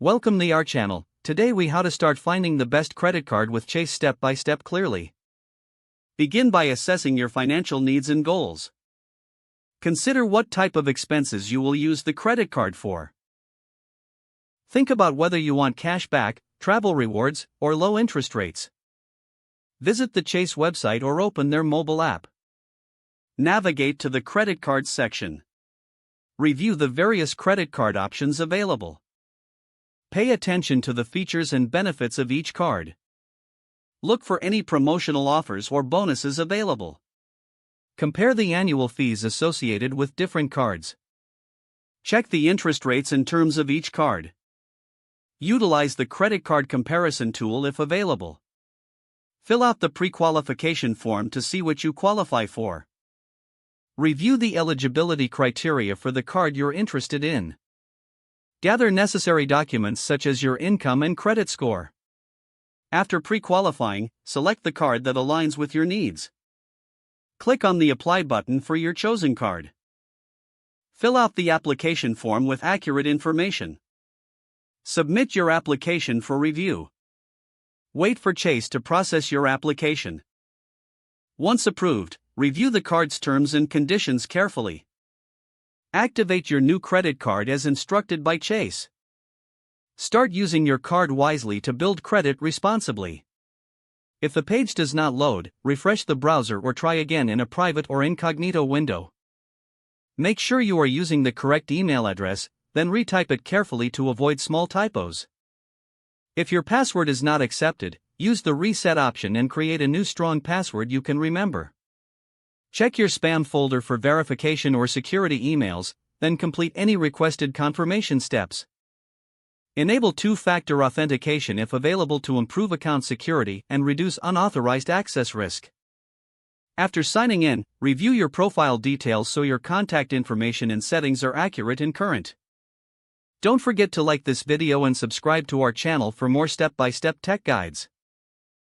Welcome to our channel. Today we how to start finding the best credit card with Chase step by step clearly. Begin by assessing your financial needs and goals. Consider what type of expenses you will use the credit card for. Think about whether you want cash back, travel rewards, or low interest rates. Visit the Chase website or open their mobile app. Navigate to the credit cards section. Review the various credit card options available. Pay attention to the features and benefits of each card. Look for any promotional offers or bonuses available. Compare the annual fees associated with different cards. Check the interest rates and terms of each card. Utilize the credit card comparison tool if available. Fill out the pre-qualification form to see what you qualify for. Review the eligibility criteria for the card you're interested in. Gather necessary documents such as your income and credit score. After pre-qualifying, select the card that aligns with your needs. Click on the Apply button for your chosen card. Fill out the application form with accurate information. Submit your application for review. Wait for Chase to process your application. Once approved, review the card's terms and conditions carefully. Activate your new credit card as instructed by Chase. Start using your card wisely to build credit responsibly. If the page does not load, refresh the browser or try again in a private or incognito window. Make sure you are using the correct email address, then retype it carefully to avoid small typos. If your password is not accepted, use the reset option and create a new strong password you can remember. Check your spam folder for verification or security emails, then complete any requested confirmation steps. Enable two-factor authentication if available to improve account security and reduce unauthorized access risk. After signing in, review your profile details so your contact information and settings are accurate and current. Don't forget to like this video and subscribe to our channel for more step-by-step tech guides.